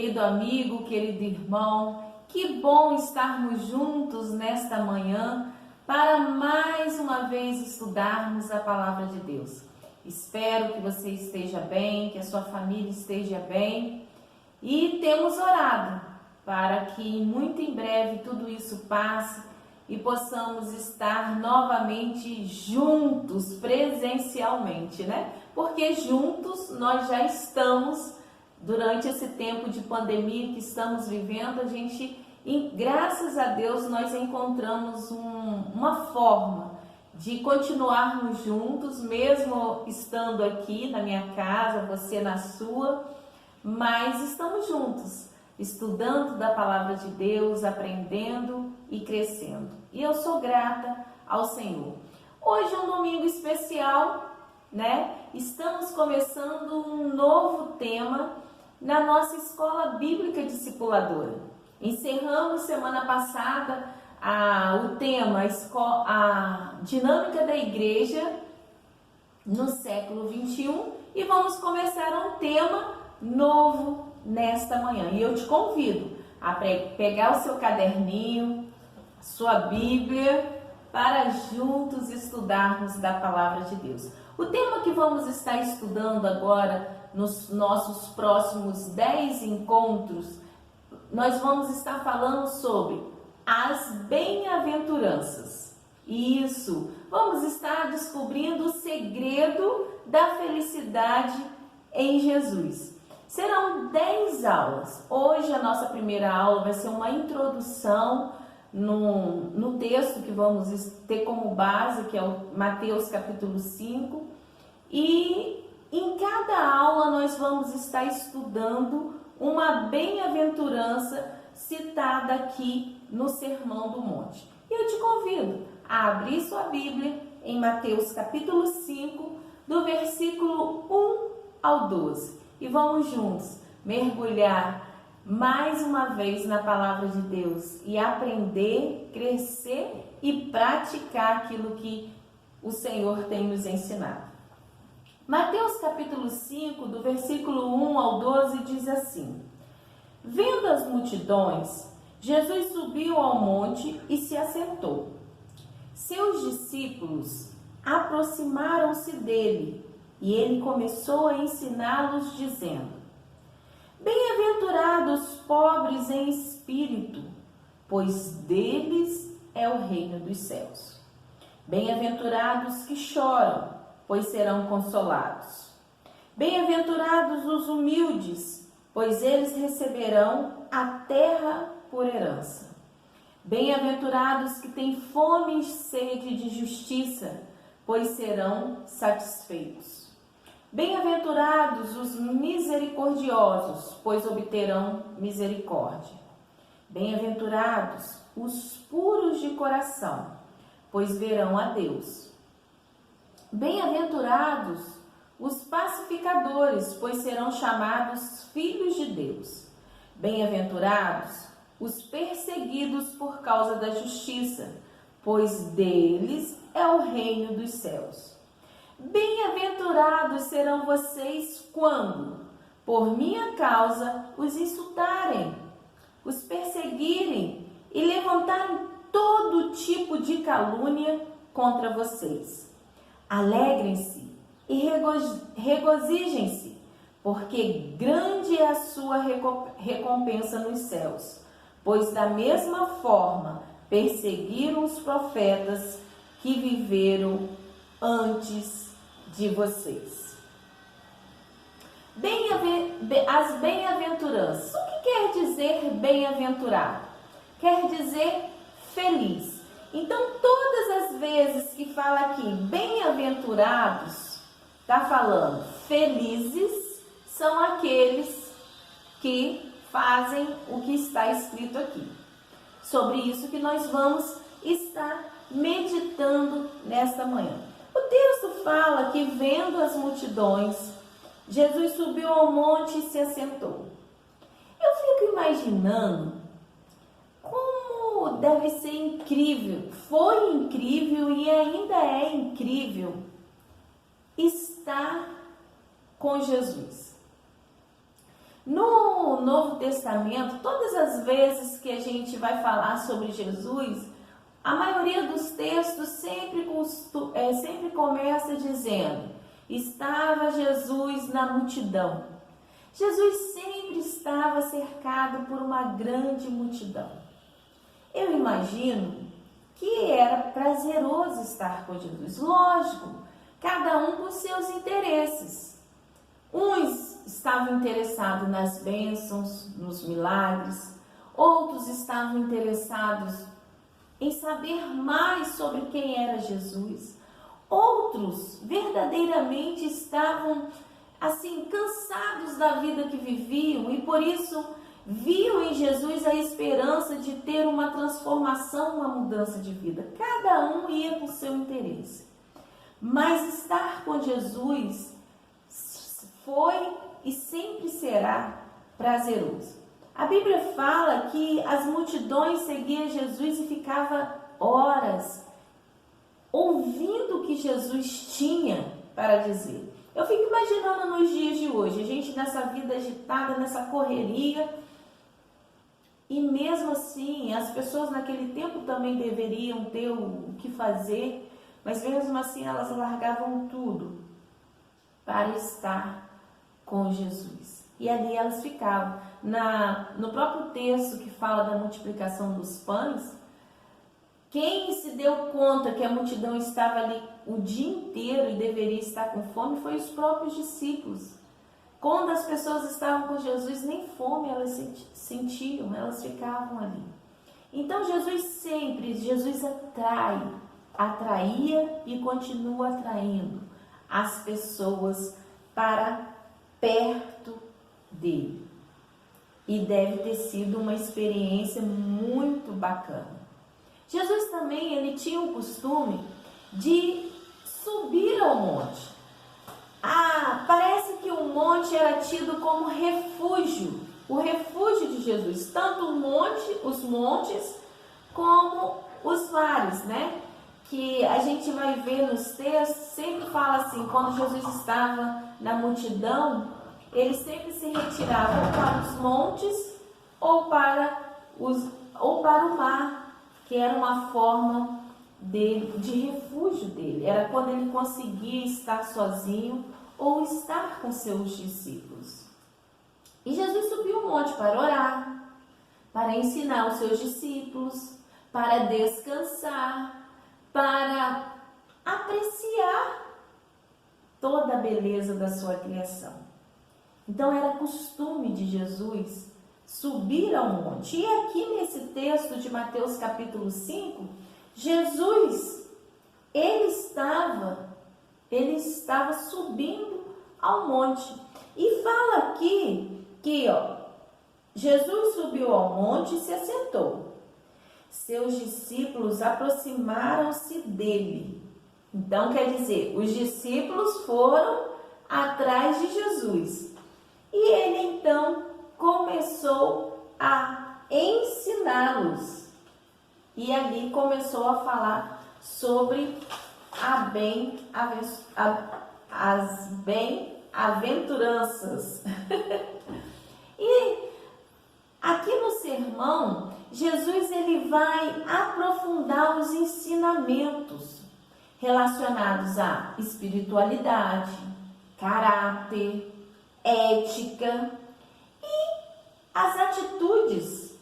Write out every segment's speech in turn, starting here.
querido amigo, querido irmão, que bom estarmos juntos nesta manhã para mais uma vez estudarmos a palavra de Deus. Espero que você esteja bem, que a sua família esteja bem e temos orado para que muito em breve tudo isso passe e possamos estar novamente juntos presencialmente, né? Porque juntos nós já estamos. Durante esse tempo de pandemia que estamos vivendo, graças a Deus, nós encontramos uma forma de continuarmos juntos, mesmo estando aqui na minha casa, você na sua, mas estamos juntos, estudando da palavra de Deus, aprendendo e crescendo. E eu sou grata ao Senhor. Hoje é um domingo especial, né? Estamos começando um novo tema na nossa escola bíblica discipuladora. Encerramos semana passada o tema a dinâmica da igreja no século 21 e vamos começar um tema novo nesta manhã. E eu te convido a pegar o seu caderninho, sua Bíblia, para juntos estudarmos da palavra de Deus. O tema que vamos estar estudando agora nos nossos próximos 10 encontros, nós vamos estar falando sobre as bem-aventuranças. Isso, vamos estar descobrindo o segredo da felicidade em Jesus. Serão 10 aulas. Hoje a nossa primeira aula vai ser uma introdução no texto que vamos ter como base, que é o Mateus capítulo 5. E em cada aula nós vamos estar estudando uma bem-aventurança citada aqui no Sermão do Monte. E eu te convido a abrir sua Bíblia em Mateus capítulo 5, do versículo 1 ao 12. E vamos juntos mergulhar mais uma vez na palavra de Deus e aprender, crescer e praticar aquilo que o Senhor tem nos ensinado. Mateus capítulo 5, do versículo 1 ao 12, diz assim: Vendo as multidões, Jesus subiu ao monte e se assentou. Seus discípulos aproximaram-se dele e ele começou a ensiná-los, dizendo: Bem-aventurados pobres em espírito, pois deles é o reino dos céus. Bem-aventurados que choram, pois serão consolados. Bem-aventurados os humildes, pois eles receberão a terra por herança. Bem-aventurados que têm fome e sede de justiça, pois serão satisfeitos. Bem-aventurados os misericordiosos, pois obterão misericórdia. Bem-aventurados os puros de coração, pois verão a Deus. Bem-aventurados os pacificadores, pois serão chamados filhos de Deus. Bem-aventurados os perseguidos por causa da justiça, pois deles é o reino dos céus. Bem-aventurados serão vocês quando, por minha causa, os insultarem, os perseguirem e levantarem todo tipo de calúnia contra vocês. Alegrem-se e regozijem-se, porque grande é a sua recompensa nos céus, pois da mesma forma perseguiram os profetas que viveram antes de vocês. As bem-aventuranças. O que quer dizer bem-aventurado? Quer dizer feliz. Então, todas as vezes que fala aqui bem-aventurados, está falando felizes são aqueles que fazem o que está escrito aqui. Sobre isso que nós vamos estar meditando nesta manhã. O texto fala que, vendo as multidões, Jesus subiu ao monte e se assentou. Eu fico imaginando como deve ser incrível, foi incrível e ainda é incrível estar com Jesus. No Novo Testamento, todas as vezes que a gente vai falar sobre Jesus, a maioria dos textos sempre começa dizendo: estava Jesus na multidão. Jesus sempre estava cercado por uma grande multidão. Eu imagino que era prazeroso estar com Jesus. Lógico, cada um com seus interesses. Uns estavam interessados nas bênçãos, nos milagres. Outros estavam interessados em saber mais sobre quem era Jesus. Outros verdadeiramente estavam assim cansados da vida que viviam e por isso viam em Jesus a esperança de ter uma transformação, uma mudança de vida. Cada um ia com seu interesse. Mas estar com Jesus foi e sempre será prazeroso. A Bíblia fala que as multidões seguiam Jesus e ficavam horas ouvindo o que Jesus tinha para dizer. Eu fico imaginando nos dias de hoje, a gente nessa vida agitada, nessa correria, e mesmo assim, as pessoas naquele tempo também deveriam ter o que fazer, mas mesmo assim elas largavam tudo para estar com Jesus. E ali elas ficavam. No próprio texto que fala da multiplicação dos pães, quem se deu conta que a multidão estava ali o dia inteiro e deveria estar com fome foi os próprios discípulos. Quando as pessoas estavam com Jesus, nem fome elas sentiam, elas ficavam ali. Então Jesus atraía e continua atraindo as pessoas para perto dele. E deve ter sido uma experiência muito bacana. Jesus também, ele tinha o costume de subir ao monte. Parece que o monte era tido como refúgio, o refúgio de Jesus. Tanto os montes, como os vales, né? Que a gente vai ver nos textos, sempre fala assim, quando Jesus estava na multidão, ele sempre se retirava ou para os montes ou para o mar, que era uma forma de refúgio dele. Era quando ele conseguia estar sozinho ou estar com seus discípulos. E Jesus subiu o monte para orar, para ensinar os seus discípulos, para descansar, para apreciar toda a beleza da sua criação. Então era costume de Jesus subir ao monte. E aqui nesse texto de Mateus capítulo 5, Jesus, ele estava subindo ao monte. E fala aqui que Jesus subiu ao monte e se assentou. Seus discípulos aproximaram-se dele. Então quer dizer, os discípulos foram atrás de Jesus. E ele então começou a ensiná-los. E ali começou a falar sobre as bem-aventuranças. E aqui no sermão, Jesus ele vai aprofundar os ensinamentos relacionados à espiritualidade, caráter, ética e as atitudes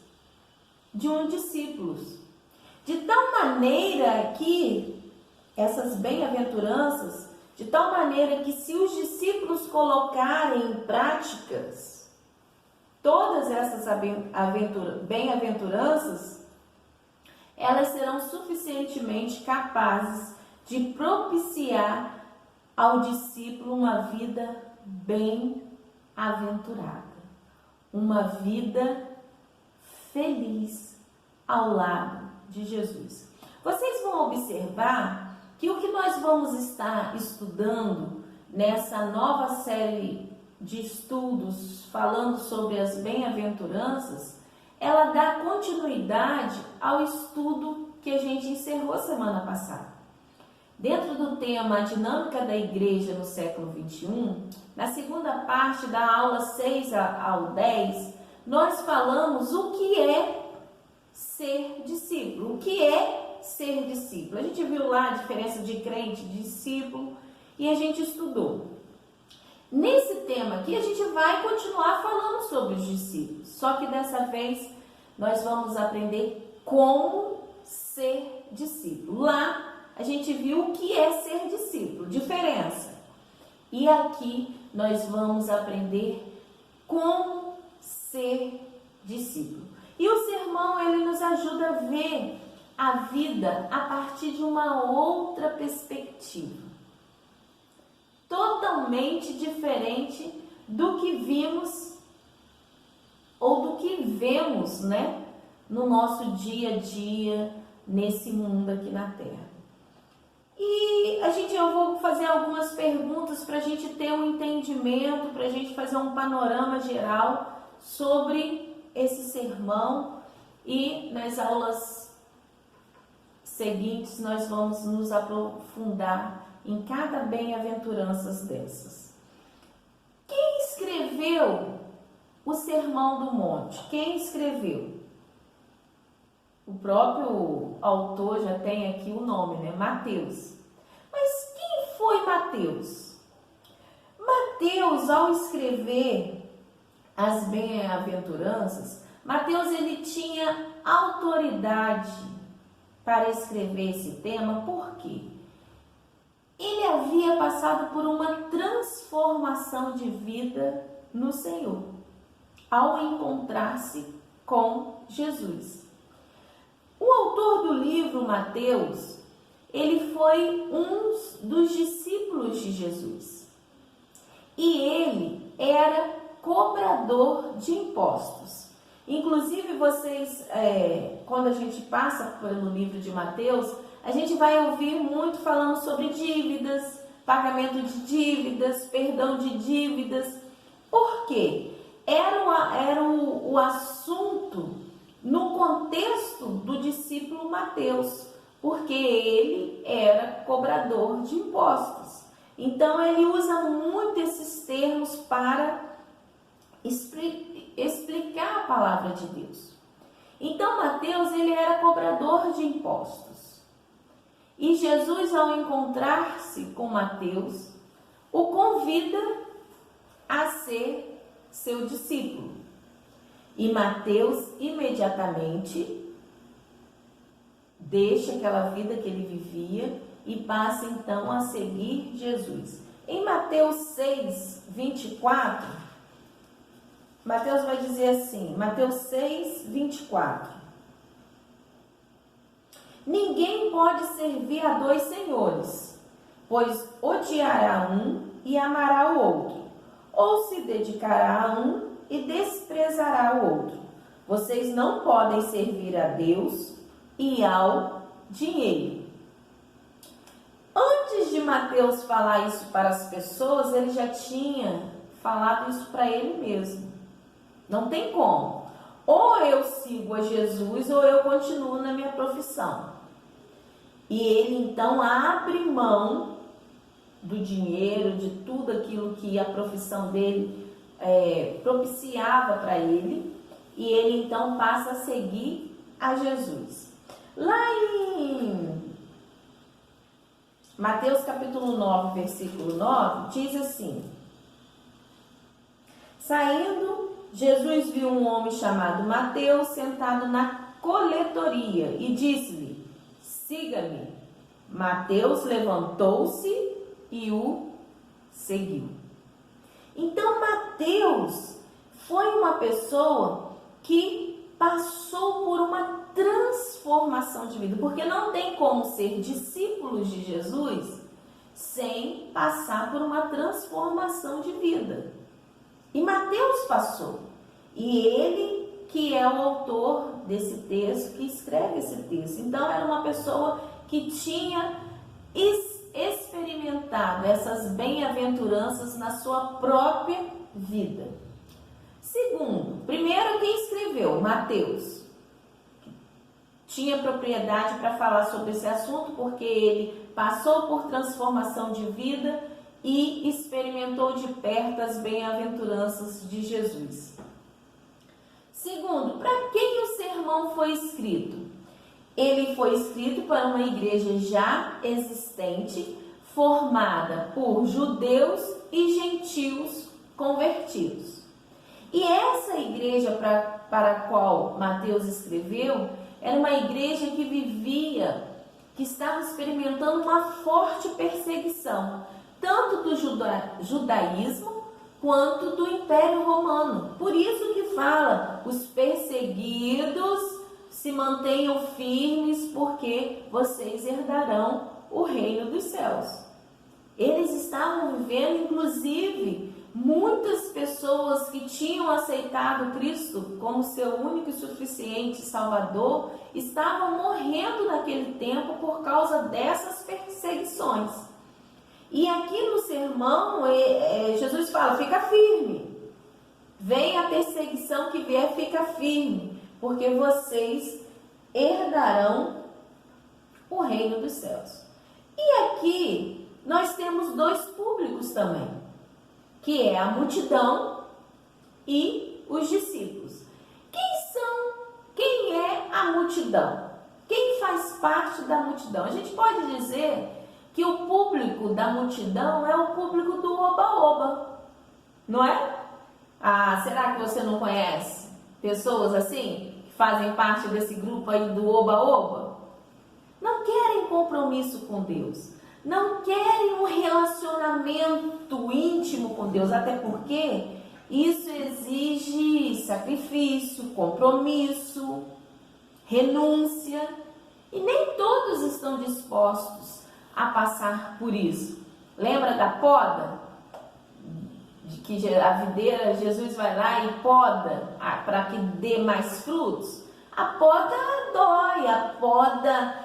de um discípulo. De tal maneira que essas bem-aventuranças, de tal maneira que se os discípulos colocarem em práticas todas essas bem-aventuranças, elas serão suficientemente capazes de propiciar ao discípulo uma vida bem-aventurada, uma vida feliz ao lado de Jesus. Vocês vão observar que o que nós vamos estar estudando nessa nova série de estudos falando sobre as bem-aventuranças, ela dá continuidade ao estudo que a gente encerrou semana passada. Dentro do tema A Dinâmica da Igreja no Século XXI, na segunda parte da aula 6 ao 10, nós falamos o que é ser discípulo. O que é ser discípulo? A gente viu lá a diferença de crente e discípulo e a gente estudou. Nesse tema aqui a gente vai continuar falando sobre os discípulos, só que dessa vez nós vamos aprender como ser discípulo. Lá a gente viu o que é ser discípulo, diferença. E aqui nós vamos aprender como ser discípulo. E o sermão, ele nos ajuda a ver a vida a partir de uma outra perspectiva. Totalmente diferente do que vimos ou do que vemos, né, no nosso dia a dia, nesse mundo aqui na Terra. E eu vou fazer algumas perguntas para a gente ter um entendimento, para a gente fazer um panorama geral sobre esse sermão, e nas aulas seguintes nós vamos nos aprofundar em cada bem-aventuranças dessas. Quem escreveu o Sermão do Monte? Quem escreveu? O próprio autor já tem aqui o nome, né? Mateus. Mas quem foi Mateus? Mateus, ao escrever as bem-aventuranças, Mateus, ele tinha autoridade para escrever esse tema. Por quê? Ele havia passado por uma transformação de vida no Senhor, ao encontrar-se com Jesus. O autor do livro, Mateus, ele foi um dos discípulos de Jesus. E ele era cobrador de impostos. Inclusive, vocês, quando a gente passa pelo livro de Mateus, a gente vai ouvir muito falando sobre dívidas, pagamento de dívidas, perdão de dívidas. Por quê? Era o assunto no contexto do discípulo Mateus, porque ele era cobrador de impostos. Então, ele usa muito esses termos para explicar a palavra de Deus. Então, Mateus, ele era cobrador de impostos. E Jesus, ao encontrar-se com Mateus, o convida a ser seu discípulo. E Mateus imediatamente deixa aquela vida que ele vivia e passa então a seguir Jesus. Em Mateus 6, 24, Mateus vai dizer assim, Mateus 6, 24. Ninguém pode servir a dois senhores, pois odiará um e amará o outro, ou se dedicará a um e desprezará o outro. Vocês não podem servir a Deus e ao dinheiro. Antes de Mateus falar isso para as pessoas, ele já tinha falado isso para ele mesmo. Não tem como. Ou eu sigo a Jesus ou eu continuo na minha profissão. E ele então abre mão do dinheiro, de tudo aquilo que a profissão dele propiciava para ele, e ele então passa a seguir a Jesus. Lá em Mateus capítulo 9, versículo 9, diz assim: saindo, Jesus viu um homem chamado Mateus sentado na coletoria e disse-lhe: siga-me. Mateus levantou-se e o seguiu. Então, Mateus foi uma pessoa que passou por uma transformação de vida, porque não tem como ser discípulos de Jesus sem passar por uma transformação de vida. E Mateus passou. E ele que é o autor desse texto, que escreve esse texto. Então, era uma pessoa que tinha experimentado essas bem-aventuranças na sua própria vida. Segundo, primeiro, quem escreveu? Mateus. tinha propriedade para falar sobre esse assunto, porque ele passou por transformação de vida e experimentou de perto as bem-aventuranças de Jesus. Segundo, para quem o sermão foi escrito? Ele foi escrito para uma igreja já existente, formada por judeus e gentios convertidos. E essa igreja para a qual Mateus escreveu, era uma igreja que vivia, que estava experimentando uma forte perseguição, tanto do judaísmo quanto do Império Romano. Por isso que fala, os perseguidos se mantenham firmes, porque vocês herdarão o reino dos céus. Eles estavam vivendo, inclusive, muitas pessoas que tinham aceitado Cristo como seu único e suficiente Salvador, estavam morrendo naquele tempo por causa dessas perseguições. E aqui no sermão, Jesus fala, fica firme. Vem a perseguição que vier, fica firme, porque vocês herdarão o reino dos céus. E aqui nós temos dois públicos também, que é a multidão e os discípulos. Quem é a multidão? Quem faz parte da multidão? A gente pode dizer que o público da multidão é o público do oba-oba, não é? Ah, será que você não conhece pessoas assim, que fazem parte desse grupo aí do oba-oba? Não querem compromisso com Deus, não querem um relacionamento íntimo com Deus, até porque isso exige sacrifício, compromisso, renúncia, e nem todos estão dispostos a passar por isso. Lembra da poda? De que a videira, Jesus vai lá e poda para que dê mais frutos? A poda dói, a poda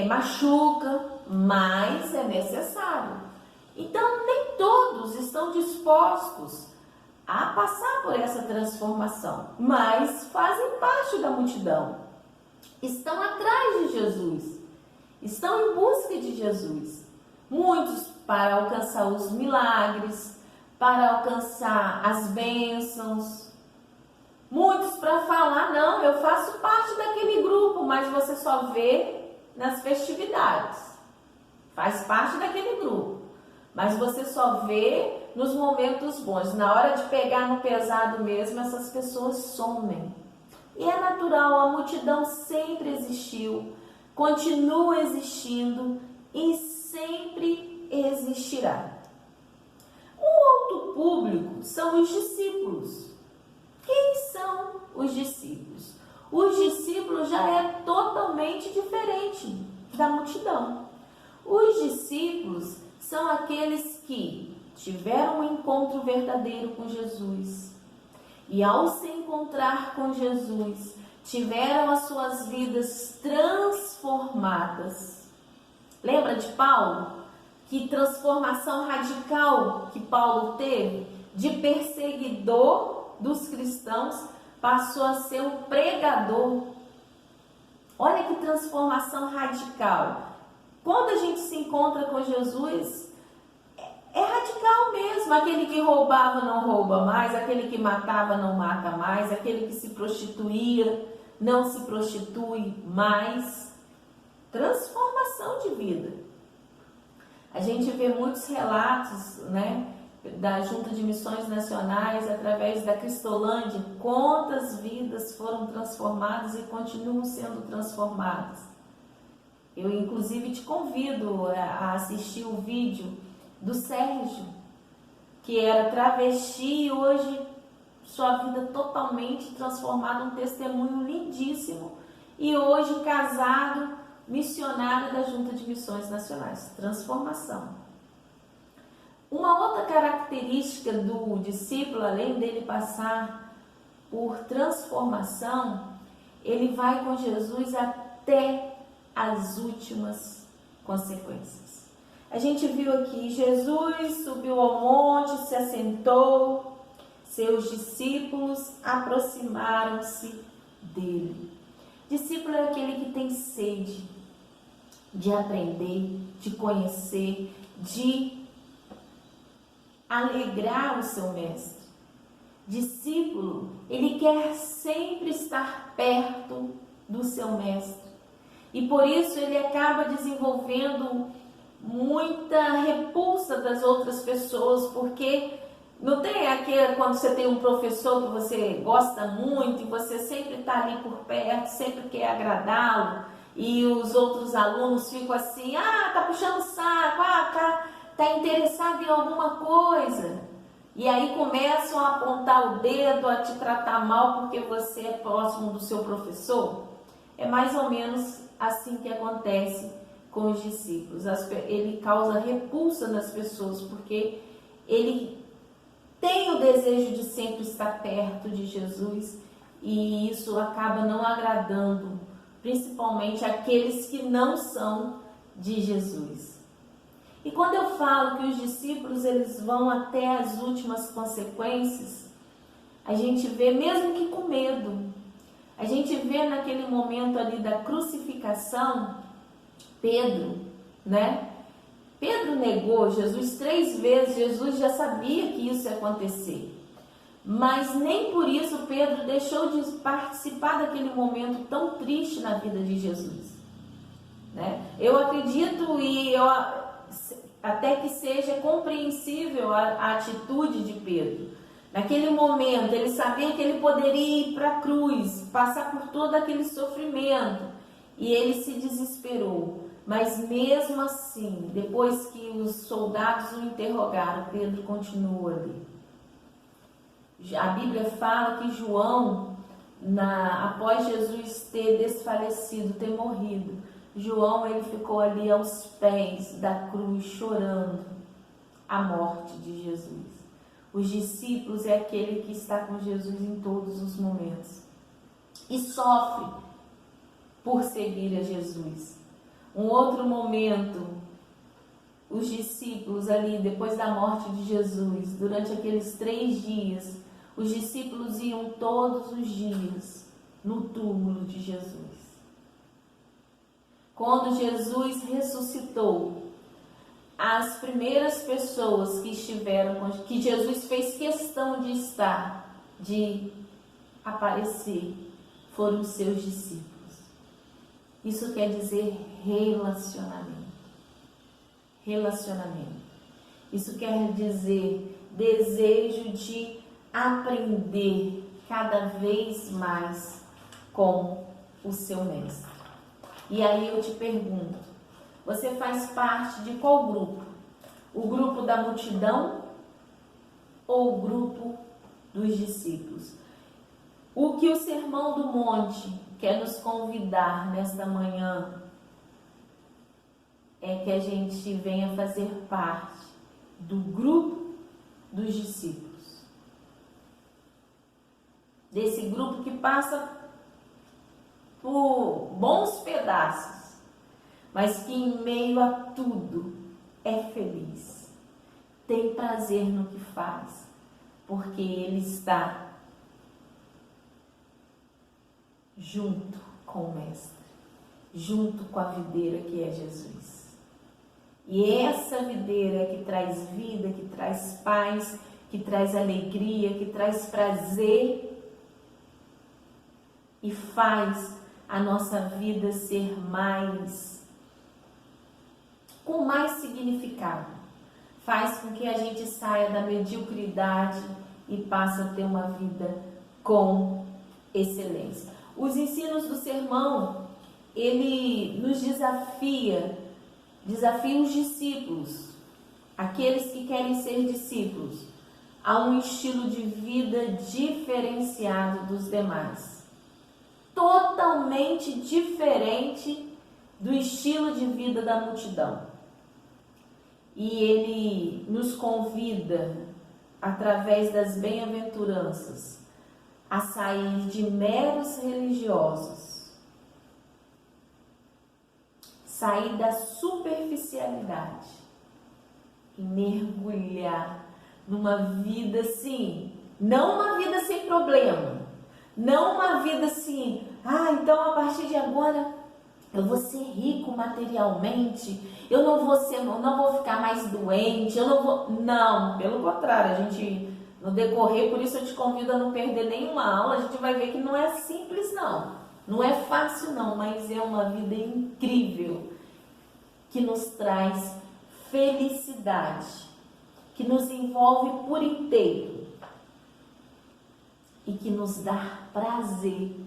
machuca, mas é necessário. Então, nem todos estão dispostos a passar por essa transformação, mas fazem parte da multidão. Estão atrás de Jesus, estão em busca de Jesus. Muitos para alcançar os milagres, para alcançar as bênçãos. Muitos para falar, não, eu faço parte daquele grupo, mas você só vê nas festividades. Faz parte daquele grupo, mas você só vê nos momentos bons. Na hora de pegar no pesado mesmo, essas pessoas somem. E é natural, a multidão sempre existiu, continua existindo e sempre existirá. Um outro público são os discípulos. Quem são os discípulos? Os discípulos já é totalmente diferente da multidão. Os discípulos são aqueles que tiveram um encontro verdadeiro com Jesus e, ao se encontrar com Jesus, tiveram as suas vidas transformadas. Lembra de Paulo? Que transformação radical que Paulo teve? De perseguidor dos cristãos, passou a ser um pregador. Olha que transformação radical. Quando a gente se encontra com Jesus, é radical mesmo. Aquele que roubava não rouba mais, aquele que matava não mata mais, aquele que se prostituía não se prostitui mais. Transformação de vida. A gente vê muitos relatos, né, da Junta de Missões Nacionais, através da Cristolândia, quantas vidas foram transformadas e continuam sendo transformadas. Eu, inclusive, te convido a assistir o vídeo do Sérgio, que era travesti e hoje sua vida totalmente transformada, um testemunho lindíssimo, e hoje casado, missionário da Junta de Missões Nacionais. Transformação. Uma outra característica do discípulo, além dele passar por transformação, ele vai com Jesus até as últimas consequências. A gente viu aqui, Jesus subiu ao monte, se assentou, seus discípulos aproximaram-se dele. Discípulo é aquele que tem sede de aprender, de conhecer, de alegrar o seu mestre. Discípulo, ele quer sempre estar perto do seu mestre. E por isso ele acaba desenvolvendo muita repulsa das outras pessoas, porque não tem aquele quando você tem um professor que você gosta muito e você sempre está ali por perto, sempre quer agradá-lo, e os outros alunos ficam assim, tá puxando o saco, tá interessado em alguma coisa. E aí começam a apontar o dedo, a te tratar mal porque você é próximo do seu professor. É mais ou menos assim que acontece com os discípulos. Ele causa repulsa nas pessoas porque ele tem o desejo de sempre estar perto de Jesus e isso acaba não agradando, principalmente aqueles que não são de Jesus. E quando eu falo que os discípulos eles vão até as últimas consequências, a gente vê mesmo que com medo. A gente vê naquele momento ali da crucificação, Pedro, né? Pedro negou Jesus 3 vezes, Jesus já sabia que isso ia acontecer. Mas nem por isso Pedro deixou de participar daquele momento tão triste na vida de Jesus, né? Eu acredito até que seja compreensível a atitude de Pedro. Naquele momento, ele sabia que ele poderia ir para a cruz, passar por todo aquele sofrimento, e ele se desesperou. Mas mesmo assim, depois que os soldados o interrogaram, Pedro continuou ali. A Bíblia fala que João, após Jesus ter desfalecido, ter morrido, João ele ficou ali aos pés da cruz chorando a morte de Jesus. Os discípulos é aquele que está com Jesus em todos os momentos e sofre por seguir a Jesus. Um outro momento, os discípulos ali depois da morte de Jesus, durante aqueles 3 dias, os discípulos iam todos os dias no túmulo de Jesus. Quando Jesus ressuscitou, as primeiras pessoas que estiveram, que Jesus fez questão de estar, de aparecer, foram os seus discípulos. Isso quer dizer relacionamento. Relacionamento. Isso quer dizer desejo de aprender cada vez mais com o seu mestre. E aí eu te pergunto, você faz parte de qual grupo? O grupo da multidão ou o grupo dos discípulos? O que o Sermão do Monte quer nos convidar nesta manhã é que a gente venha fazer parte do grupo dos discípulos. Desse grupo que passa por bons pedaços, mas que em meio a tudo é feliz, tem prazer no que faz, porque ele está junto com o Mestre, junto com a videira que é Jesus. E essa videira é que traz vida, que traz paz, que traz alegria, que traz prazer e faz a nossa vida ser com mais significado. Faz com que a gente saia da mediocridade e passe a ter uma vida com excelência. Os ensinos do sermão, ele nos desafia os discípulos, aqueles que querem ser discípulos, a um estilo de vida diferenciado dos demais. Totalmente diferente do estilo de vida da multidão. E ele nos convida, através das bem-aventuranças, a sair de meros religiosos, sair da superficialidade e mergulhar numa vida assim, não uma vida sem problema, não uma vida assim, Então a partir de agora eu vou ser rico materialmente, eu não vou ficar mais doente, Não, pelo contrário, no decorrer, por isso eu te convido a não perder nenhuma aula, a gente vai ver que não é simples não. Não é fácil não, mas é uma vida incrível, que nos traz felicidade, que nos envolve por inteiro e que nos dá prazer,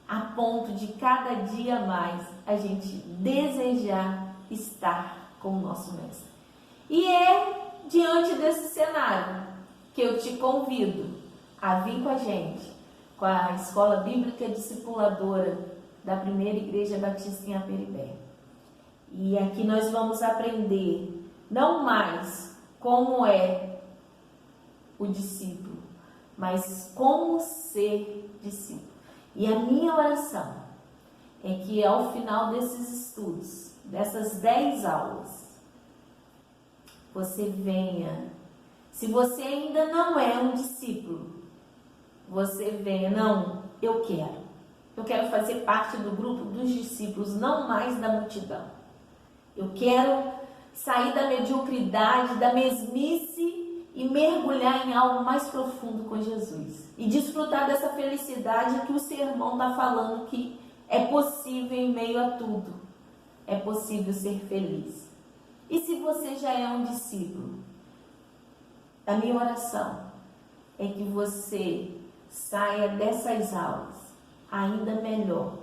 a ponto de cada dia mais a gente desejar estar com o nosso Mestre. E é diante desse cenário que eu te convido a vir com a gente, com a Escola Bíblica Discipuladora da Primeira Igreja Batista em Aperibé. E aqui nós vamos aprender não mais como é o discípulo, mas como ser discípulo. E a minha oração é que ao final desses estudos, dessas 10 aulas, você venha, se você ainda não é um discípulo, você venha, não, eu quero fazer parte do grupo dos discípulos, não mais da multidão. Eu quero sair da mediocridade, da mesmice e mergulhar em algo mais profundo com Jesus. E desfrutar dessa felicidade que o sermão está falando, que é possível em meio a tudo. É possível ser feliz. E se você já é um discípulo, a minha oração é que você saia dessas aulas ainda melhor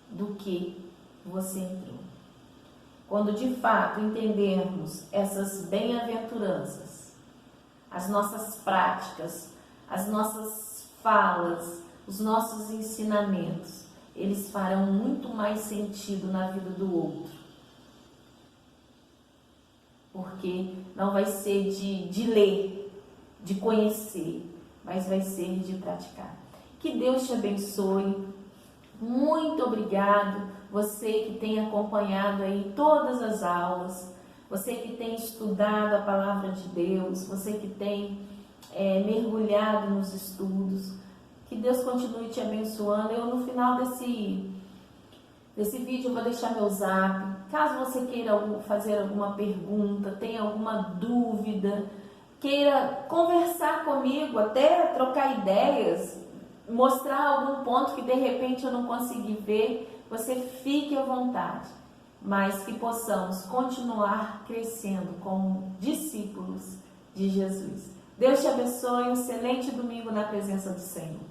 do que você entrou. Quando de fato entendermos essas bem-aventuranças, as nossas práticas, as nossas falas, os nossos ensinamentos, eles farão muito mais sentido na vida do outro. Porque não vai ser de ler, de conhecer, mas vai ser de praticar. Que Deus te abençoe. Muito obrigado, você que tem acompanhado aí todas as aulas, você que tem estudado a palavra de Deus, você que tem mergulhado nos estudos. Que Deus continue te abençoando. Eu no final desse vídeo eu vou deixar meu zap. Caso você queira fazer alguma pergunta, tenha alguma dúvida, queira conversar comigo, até trocar ideias, mostrar algum ponto que de repente eu não consegui ver, você fique à vontade, mas que possamos continuar crescendo como discípulos de Jesus. Deus te abençoe, um excelente domingo na presença do Senhor.